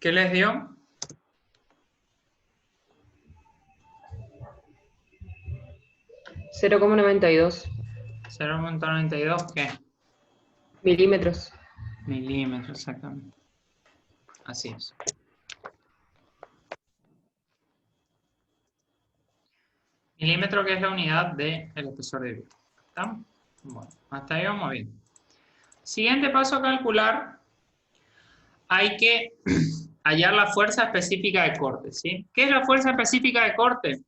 ¿Qué les dio? 0,92 0,92, ¿qué? milímetros. Milímetros, exactamente. Así es. Milímetro, que es la unidad del espesor de viruta. ¿Estamos? Bueno, hasta ahí vamos bien. Siguiente paso a calcular. Hay que hallar la fuerza específica de corte, ¿sí? ¿Qué es la fuerza específica de corte?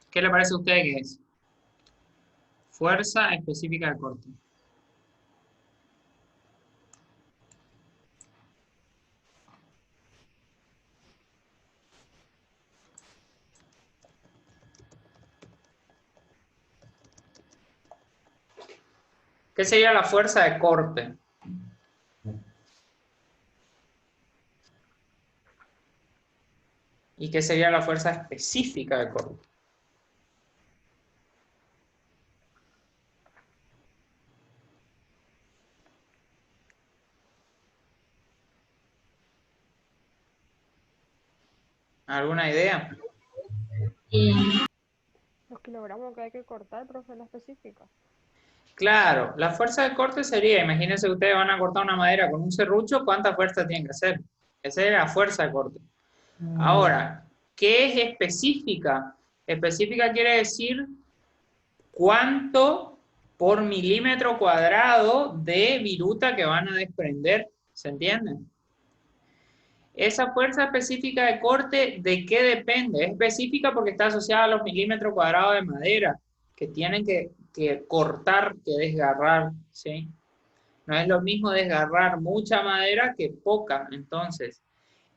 ¿Qué le parece a usted que es? Fuerza específica de corte. ¿Qué sería la fuerza de corte? ¿Y qué sería la fuerza específica de corte? ¿Alguna idea? Los kilogramos que hay que cortar, profe, la específica. Claro, la fuerza de corte sería, imagínense que ustedes van a cortar una madera con un serrucho, ¿cuánta fuerza tienen que hacer? Esa es la fuerza de corte. Ahora, ¿qué es específica? Específica quiere decir cuánto por milímetro cuadrado de viruta que van a desprender, ¿se entiende? Esa fuerza específica de corte, ¿de qué depende? Es específica porque está asociada a los milímetros cuadrados de madera que tienen que cortar, que desgarrar, ¿sí? No es lo mismo desgarrar mucha madera que poca. Entonces,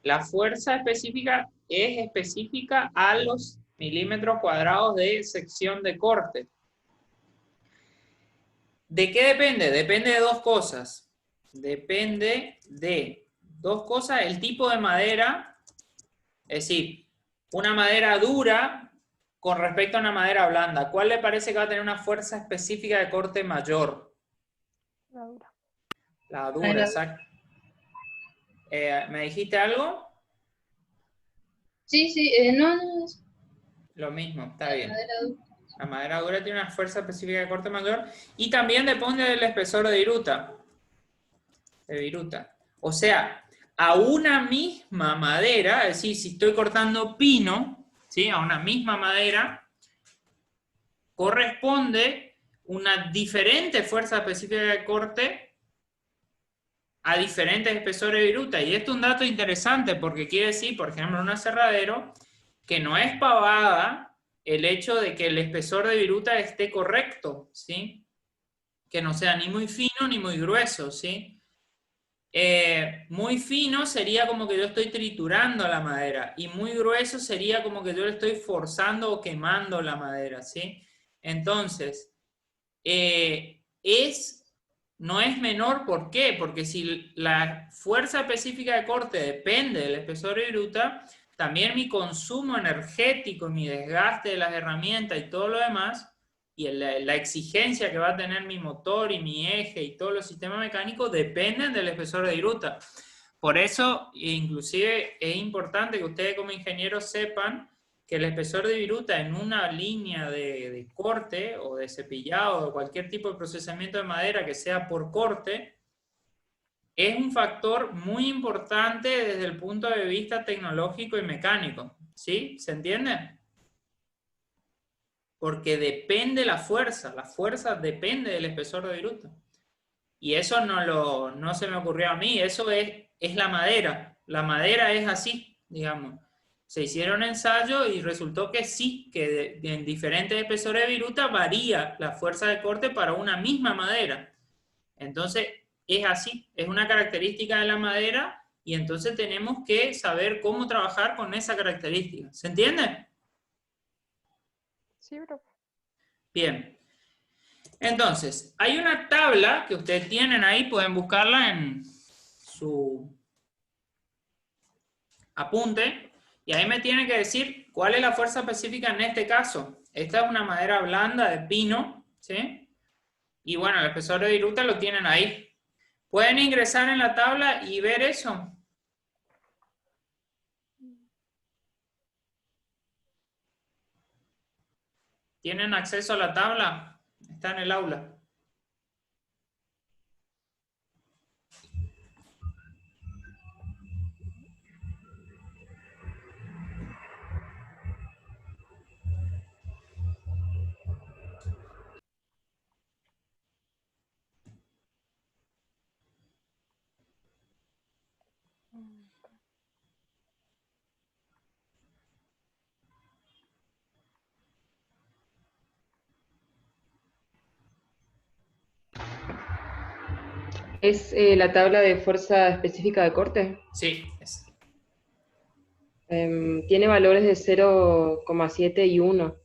la fuerza específica es específica a los milímetros cuadrados de sección de corte. ¿De qué depende? Depende de dos cosas. Depende de dos cosas, el tipo de madera, es decir, una madera dura con respecto a una madera blanda. ¿Cuál le parece que va a tener una fuerza específica de corte mayor? La dura. La dura, exacto. ¿Me dijiste algo? Sí, sí, no, no, Lo mismo, está bien. La madera dura tiene una fuerza específica de corte mayor y también depende del espesor de viruta. O sea, a una misma madera, es decir, si estoy cortando pino, ¿sí? A una misma madera, corresponde una diferente fuerza específica de corte a diferentes espesores de viruta. Y esto es un dato interesante porque quiere decir, por ejemplo, en un aserradero, que no es pavada el hecho de que el espesor de viruta esté correcto, ¿sí? Que no sea ni muy fino ni muy grueso, ¿sí? Muy fino sería como que yo estoy triturando la madera y muy grueso sería como que yo le estoy forzando o quemando la madera, ¿sí? Entonces, no es menor, ¿por qué? Porque si la fuerza específica de corte depende del espesor de viruta, también mi consumo energético, mi desgaste de las herramientas y todo lo demás, y la exigencia que va a tener mi motor y mi eje y todos los sistemas mecánicos dependen del espesor de viruta. Por eso, inclusive, es importante que ustedes como ingenieros sepan que el espesor de viruta en una línea de corte o de cepillado o cualquier tipo de procesamiento de madera que sea por corte, es un factor muy importante desde el punto de vista tecnológico y mecánico. ¿Sí? ¿Se entiende? Porque depende la fuerza depende del espesor de viruta. Y eso no se me ocurrió a mí, eso es la madera es así, digamos. Se hicieron ensayos y resultó que sí, que en diferentes espesores de viruta varía la fuerza de corte para una misma madera. Entonces, es así, es una característica de la madera y entonces tenemos que saber cómo trabajar con esa característica. ¿Se entiende? Sí, profe. Bien. Entonces, hay una tabla que ustedes tienen ahí, pueden buscarla en su apunte, y ahí me tienen que decir cuál es la fuerza específica en este caso. Esta es una madera blanda de pino, ¿sí? Y bueno, el espesor de viruta lo tienen ahí. ¿Pueden ingresar en la tabla y ver eso? ¿Tienen acceso a la tabla? Está en el aula. ¿Es la tabla de fuerza específica de corte? Sí, es. Tiene valores de 0,7 y 1.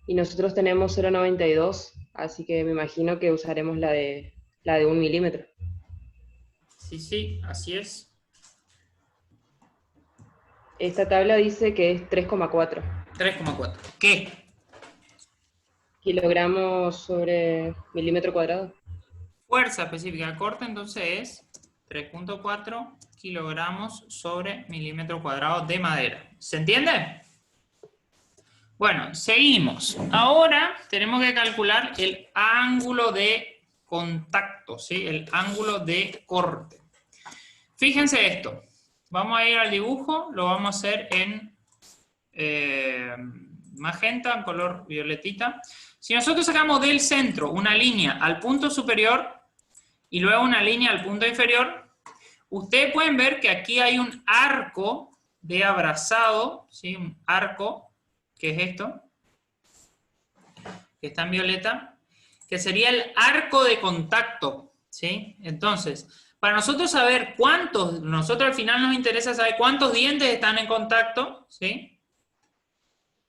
Y nosotros tenemos 0,92, así que me imagino que usaremos la de 1 milímetro. Sí, así es. Esta tabla dice que es 3,4 3,4. ¿Qué? kilogramos sobre milímetro cuadrado. Fuerza específica de corte, entonces es 3,4 kilogramos sobre milímetro cuadrado de madera. ¿Se entiende? Bueno, seguimos. Ahora tenemos que calcular el ángulo de contacto, ¿sí? El ángulo de corte. Fíjense esto. Vamos a ir al dibujo, lo vamos a hacer en magenta, en color violetita. Si nosotros sacamos del centro una línea al punto superior y luego una línea al punto inferior, ustedes pueden ver que aquí hay un arco de abrazado, ¿sí? Un arco, que es esto, que está en violeta, que sería el arco de contacto, ¿sí? Entonces, para nosotros saber cuántos, nosotros al final nos interesa saber cuántos dientes están en contacto, ¿sí?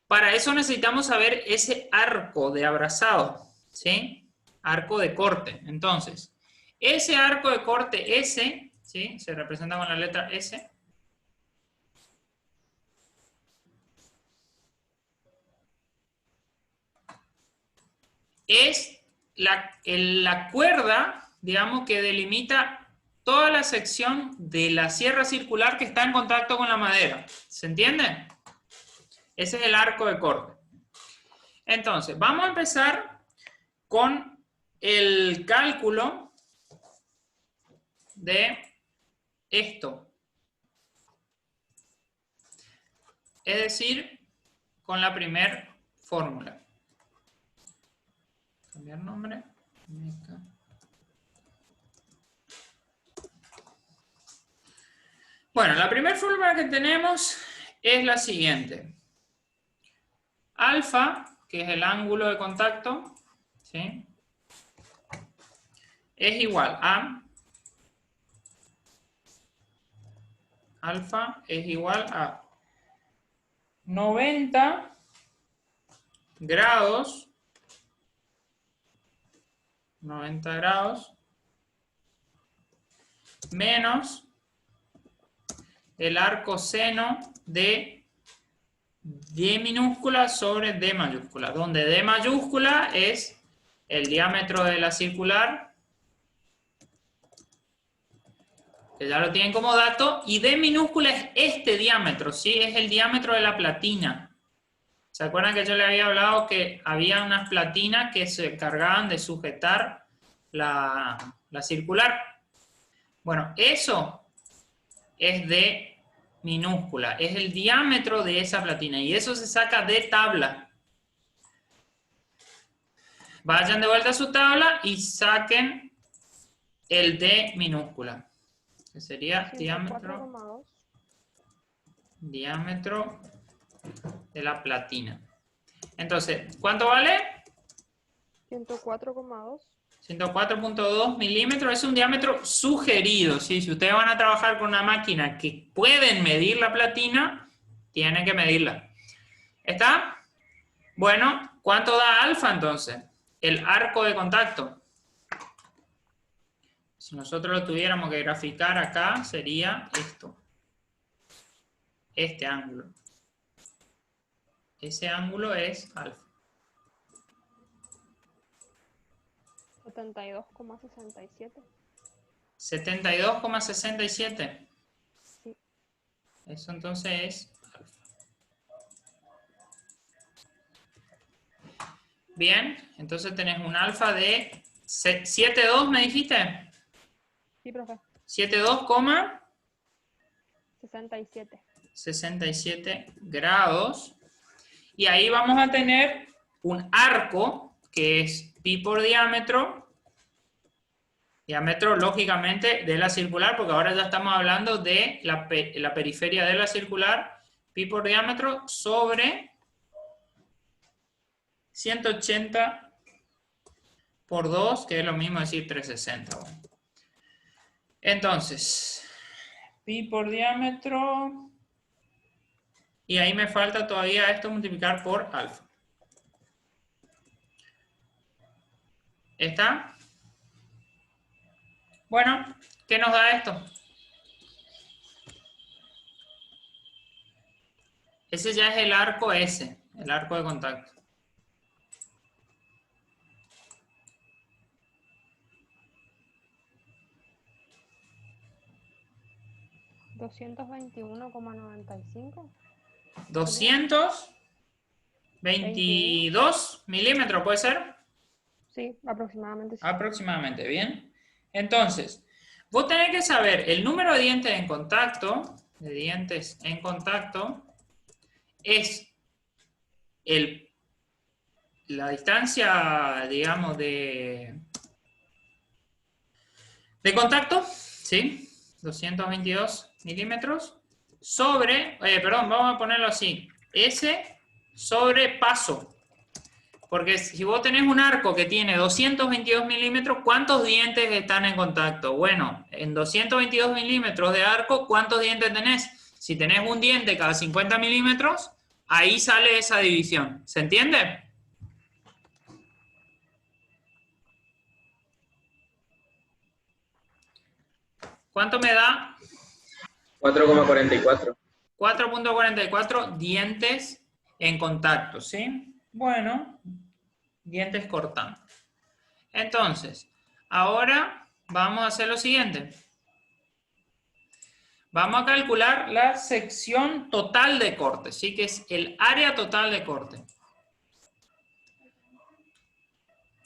Para eso necesitamos saber ese arco de abrazado, ¿sí? Arco de corte. Entonces, ese arco de corte S, ¿sí? Se representa con la letra S. Es la cuerda, digamos, que delimita toda la sección de la sierra circular que está en contacto con la madera. ¿Se entiende? Ese es el arco de corte. Entonces, vamos a empezar con el cálculo de esto. Es decir, con la primera fórmula. Cambiar nombre. Bueno, la primera fórmula que tenemos es la siguiente. Alfa, que es el ángulo de contacto, ¿sí? Es igual a... Alfa es igual a 90 grados, 90 grados, menos el arco seno de D minúscula sobre D mayúscula, donde D mayúscula es el diámetro de la circular, que ya lo tienen como dato, y D minúscula es este diámetro, ¿sí? Es el diámetro de la platina. ¿Se acuerdan que yo les había hablado que había unas platinas que se encargaban de sujetar la circular? Bueno, eso es D minúscula, es el diámetro de esa platina, y eso se saca de tabla. Vayan de vuelta a su tabla y saquen el D minúscula, que sería 104,2. diámetro de la platina. Entonces, ¿cuánto vale? 104,2. 104,2 milímetros es un diámetro sugerido, ¿sí? Si ustedes van a trabajar con una máquina que pueden medir la platina, tienen que medirla. ¿Está? Bueno, ¿cuánto da alfa entonces? El arco de contacto. Si nosotros lo tuviéramos que graficar acá, sería esto. Este ángulo. Ese ángulo es alfa. 72,67. 72,67. Sí. Eso entonces es alfa. Bien, entonces tenés un alfa de 7,2, ¿me dijiste? Sí, profe. 7,2, 67. 67 grados. Y ahí vamos a tener un arco, que es pi por diámetro, lógicamente de la circular, porque ahora ya estamos hablando de la periferia de la circular, pi por diámetro sobre 180 por 2, que es lo mismo decir 360. Bueno. Entonces, pi por diámetro, y ahí me falta todavía esto multiplicar por alfa. ¿Está? Bueno, ¿qué nos da esto? Ese ya es el arco S, el arco de contacto. $221,95. 222 milímetros, ¿puede ser? Sí, aproximadamente sí. Aproximadamente, bien. Entonces, vos tenés que saber el número de dientes en contacto, es la distancia, digamos, de contacto, ¿sí? 222 milímetros sobre, perdón, vamos a ponerlo así, S sobre paso. Porque si vos tenés un arco que tiene 222 milímetros, ¿cuántos dientes están en contacto? Bueno, en 222 milímetros de arco, ¿cuántos dientes tenés? Si tenés un diente cada 50 milímetros, ahí sale esa división. ¿Se entiende? ¿Cuánto me da? 4,44. 4,44 dientes en contacto, ¿sí? Bueno, dientes cortando. Entonces, ahora vamos a hacer lo siguiente. Vamos a calcular la sección total de corte, ¿sí? Que es el área total de corte.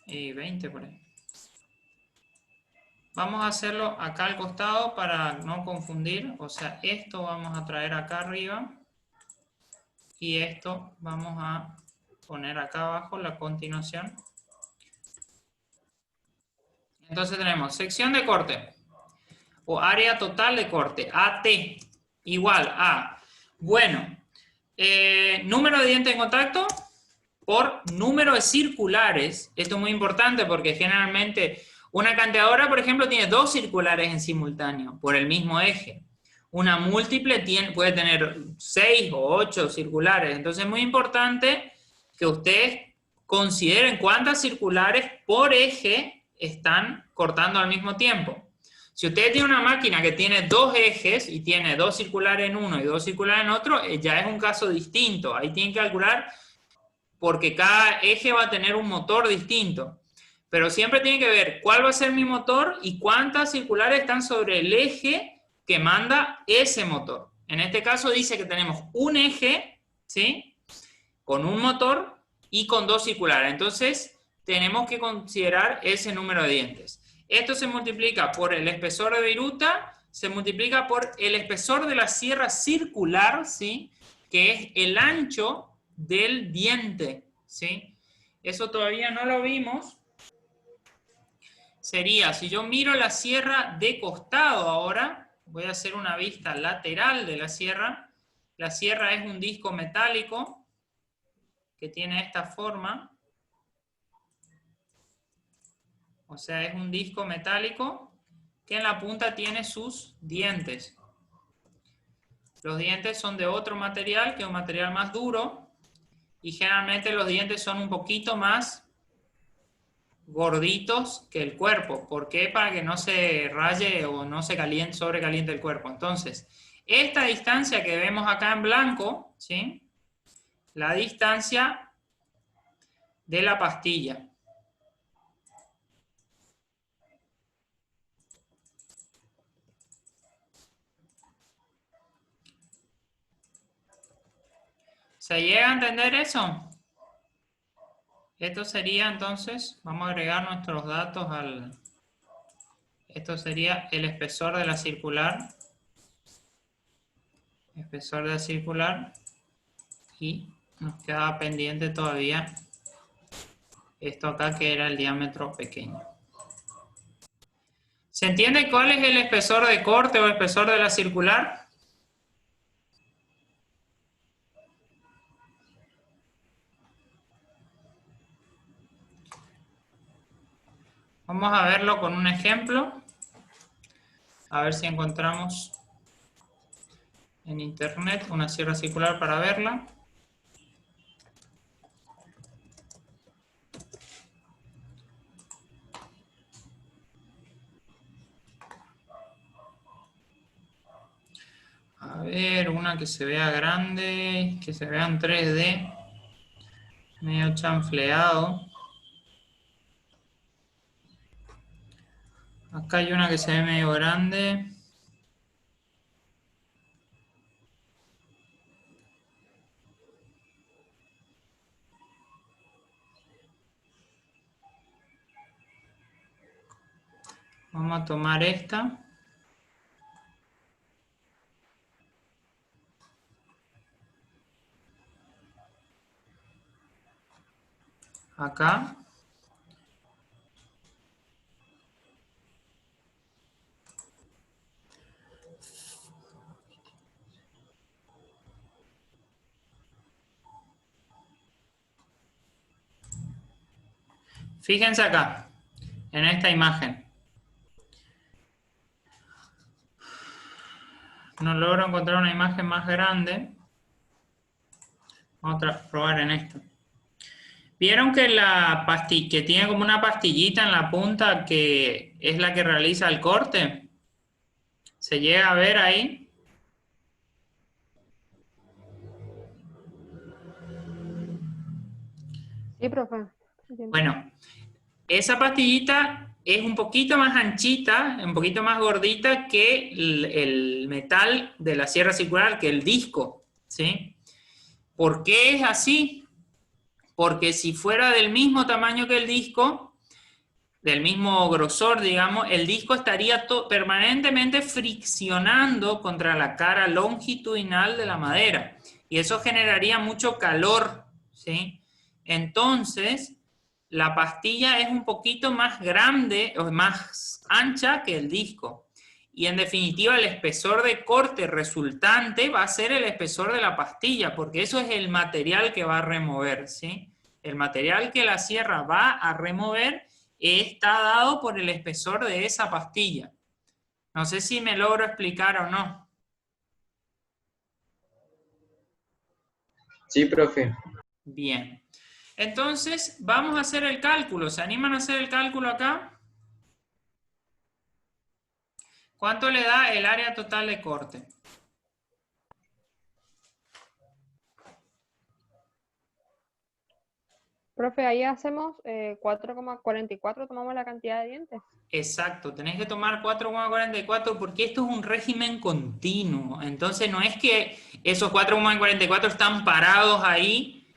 Y 20 por ahí. Vamos a hacerlo acá al costado para no confundir. O sea, esto vamos a traer acá arriba. Y esto vamos a poner acá abajo la continuación. Entonces tenemos sección de corte o área total de corte, AT, igual a, bueno, número de dientes en contacto por número de circulares. Esto es muy importante porque generalmente una canteadora, por ejemplo, tiene 2 circulares en simultáneo por el mismo eje. Una múltiple puede tener 6 o 8 circulares. Entonces es muy importante que ustedes consideren cuántas circulares por eje están cortando al mismo tiempo. Si usted tiene una máquina que tiene 2 ejes y tiene 2 circulares en uno y 2 circulares en otro, ya es un caso distinto. Ahí tienen que calcular porque cada eje va a tener un motor distinto. Pero siempre tienen que ver cuál va a ser mi motor y cuántas circulares están sobre el eje que manda ese motor. En este caso dice que tenemos un eje, ¿sí? Con un motor y con 2 circulares. Entonces, tenemos que considerar ese número de dientes. Esto se multiplica por el espesor de viruta, se multiplica por el espesor de la sierra circular, ¿sí? Que es el ancho del diente, ¿sí? Eso todavía no lo vimos. Sería, si yo miro la sierra de costado ahora, voy a hacer una vista lateral de la sierra. La sierra es un disco metálico que tiene esta forma. O sea, es un disco metálico que en la punta tiene sus dientes. Los dientes son de otro material, que es un material más duro, y generalmente los dientes son un poquito más gorditos que el cuerpo. ¿Por qué? Para que no se raye o no se sobrecaliente el cuerpo. Entonces, esta distancia que vemos acá en blanco, ¿sí? La distancia de la pastilla. ¿Se llega a entender eso? Esto sería entonces, vamos a agregar nuestros datos al... Esto sería el espesor de la circular. Espesor de la circular. Y nos quedaba pendiente todavía esto acá que era el diámetro pequeño. ¿Se entiende cuál es el espesor de corte o el espesor de la circular? Vamos a verlo con un ejemplo. A ver si encontramos en internet una sierra circular para verla. A ver, una que se vea grande, que se vea en 3D, medio chanfleado. Acá hay una que se ve medio grande. Vamos a tomar esta. Acá. Fíjense acá, en esta imagen. No logro encontrar una imagen más grande. Vamos a probar en esto. ¿Vieron que la pastilla, que tiene como una pastillita en la punta que es la que realiza el corte? ¿Se llega a ver ahí? Sí, profe. Entiendo. Bueno, esa pastillita es un poquito más anchita, un poquito más gordita que el metal de la sierra circular, que el disco, ¿sí? ¿Por qué es así? Porque si fuera del mismo tamaño que el disco, del mismo grosor, digamos, el disco estaría permanentemente friccionando contra la cara longitudinal de la madera. Y eso generaría mucho calor, ¿sí? Entonces, la pastilla es un poquito más grande o más ancha que el disco. Y en definitiva, el espesor de corte resultante va a ser el espesor de la pastilla, porque eso es el material que va a remover, ¿sí? El material que la sierra va a remover está dado por el espesor de esa pastilla. No sé si me logro explicar o no. Sí, profe. Bien. Entonces, vamos a hacer el cálculo. ¿Se animan a hacer el cálculo acá? ¿Cuánto le da el área total de corte? Profe, ahí hacemos 4,44, tomamos la cantidad de dientes. Exacto, tenés que tomar 4,44 porque esto es un régimen continuo. Entonces no es que esos 4,44 están parados ahí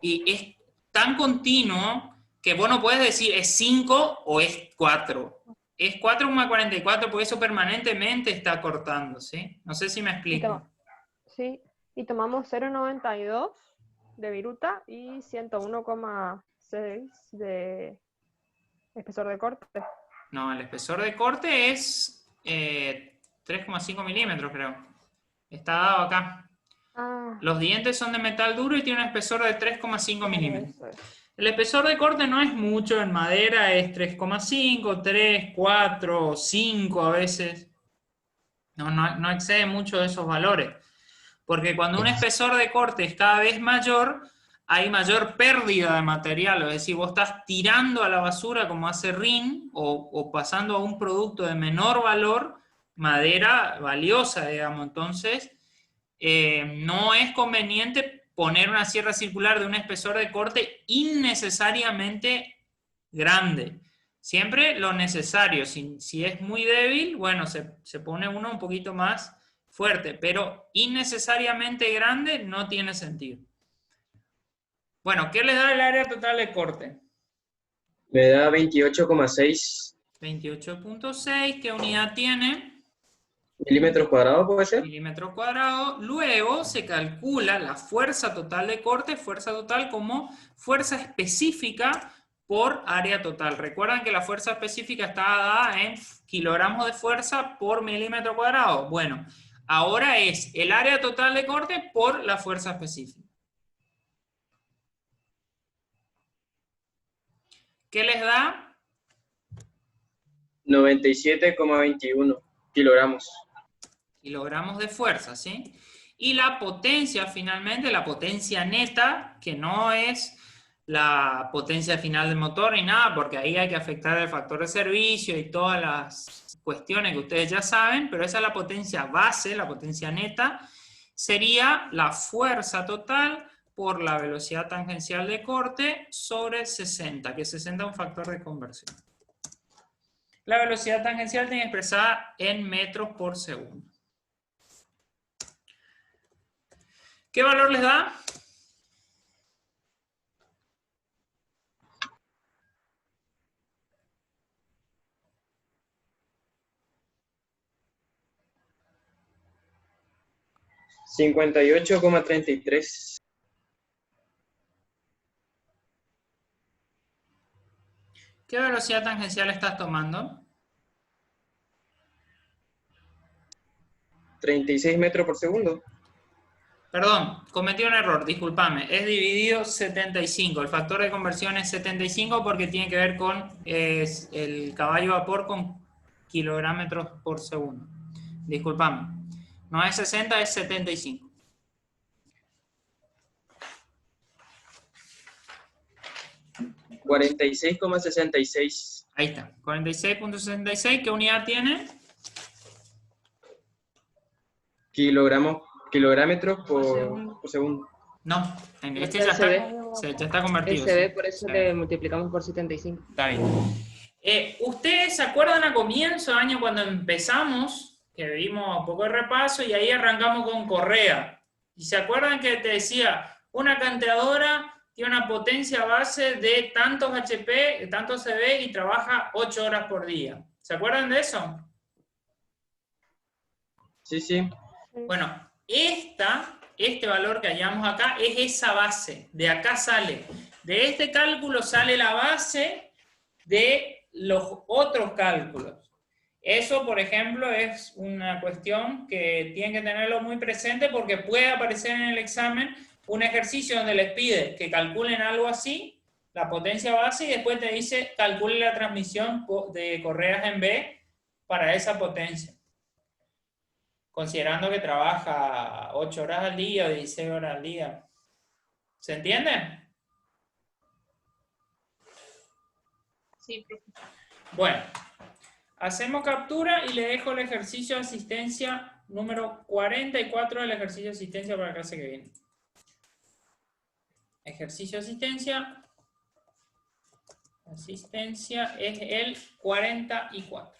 y es tan continuo que vos no puedes decir es 5 o es 4. Es 4,44 porque eso permanentemente está cortando, ¿sí? No sé si me Y explico. sí, y tomamos 0,92 de viruta y 101,6 de espesor de corte. No, el espesor de corte es 3,5 milímetros, creo. Está dado acá. Ah, Los dientes son de metal duro y tiene un espesor de 3,5 milímetros. eso es. El espesor de corte no es mucho, en madera es 3,5, 3, 4, 5 a veces. No excede mucho de esos valores. Porque cuando un espesor de corte es cada vez mayor, hay mayor pérdida de material. Es decir, vos estás tirando a la basura como hace RIN o pasando a un producto de menor valor, madera valiosa, digamos. Entonces, no es conveniente poner una sierra circular de un espesor de corte innecesariamente grande. Siempre lo necesario. Si es muy débil, bueno, se pone uno un poquito más fuerte, pero innecesariamente grande no tiene sentido. Bueno, ¿qué les da el área total de corte? Me da 28,6 28.6, ¿qué unidad tiene? milímetros cuadrados, ¿puede ser? Milímetros cuadrados. Luego se calcula la fuerza total de corte, fuerza total como fuerza específica por área total. Recuerdan que la fuerza específica está dada en kilogramos de fuerza por milímetro cuadrado. Bueno, ahora es el área total de corte por la fuerza específica. ¿Qué les da? 97,21 kilogramos. Kilogramos de fuerza, ¿sí? Y la potencia, finalmente, la potencia neta, que no es la potencia final del motor ni nada, porque ahí hay que afectar el factor de servicio y todas las cuestiones que ustedes ya saben, pero esa es la potencia base, la potencia neta, sería la fuerza total por la velocidad tangencial de corte sobre 60, que 60 es un factor de conversión. La velocidad tangencial tiene expresada en metros por segundo. ¿Qué valor les da? $58,33. ¿Qué velocidad tangencial estás tomando? 36 metros por segundo. Perdón, cometí un error, discúlpame. Es dividido 75. El factor de conversión es 75 porque tiene que ver con el caballo vapor con kilogramos por segundo. Discúlpame. No es 60, es 75. $46,66 Ahí está. 46.66. ¿Qué unidad tiene? kilómetros por segundo. No, en No este está ya el está, ya está convertido. SB, Sí. por eso Sí. le multiplicamos por 75. Está bien. ¿Ustedes se acuerdan a comienzo de año cuando empezamos, que vimos un poco de repaso y ahí arrancamos con correa? ¿Y se acuerdan que te decía, una canteadora tiene una potencia base de tantos HP, tantos CV y trabaja 8 horas por día? ¿Se acuerdan de eso? Sí, sí. Bueno, este valor que hallamos acá es esa base. De acá sale. De este cálculo sale la base de los otros cálculos. Eso, por ejemplo, es una cuestión que tienen que tenerlo muy presente porque puede aparecer en el examen un ejercicio donde les pide que calculen algo así, la potencia base, y después te dice calcule la transmisión de correas en B para esa potencia. Considerando que trabaja 8 horas al día o 16 horas al día. ¿Se entiende? Sí, profesor. Bueno, hacemos captura y le dejo el ejercicio de asistencia número 44 del ejercicio de asistencia para la clase que viene. Ejercicio de asistencia. Asistencia es el 44.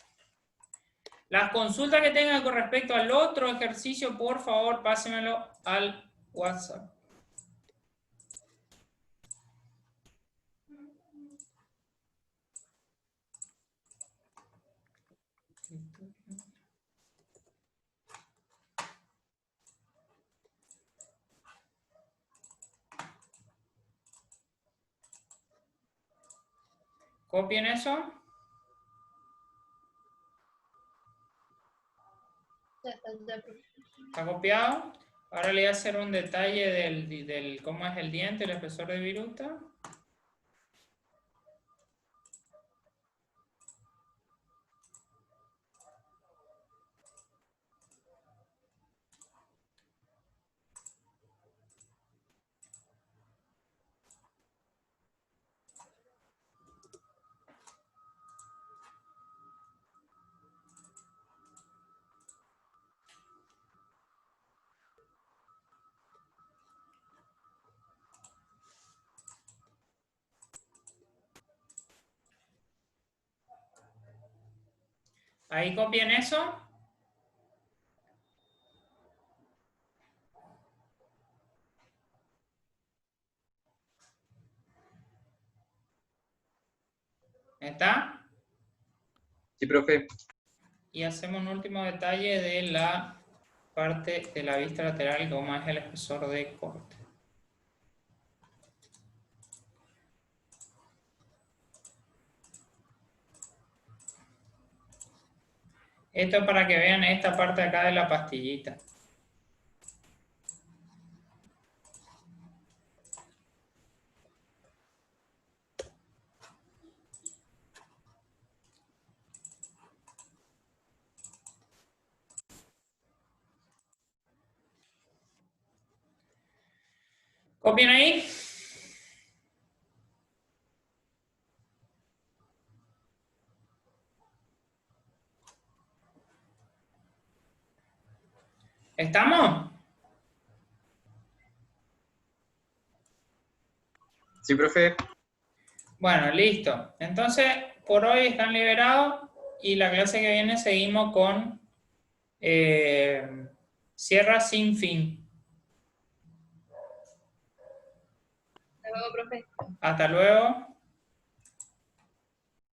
Las consultas que tengan con respecto al otro ejercicio, por favor, pásenmelo al WhatsApp. Copien eso. Ya está, ya, profesor. ¿Está copiado? Ahora le voy a hacer un detalle del cómo es el diente, el espesor de viruta. Ahí copien eso. ¿Está? Sí, profe. Y hacemos un último detalle de la parte de la vista lateral, como es el espesor de corte. Esto es para que vean esta parte acá de la pastillita. ¿Copien ahí? ¿Estamos? Sí, profe. Bueno, listo. Entonces, por hoy están liberados y la clase que viene seguimos con sierra sin fin. Hasta luego, profe. Hasta luego.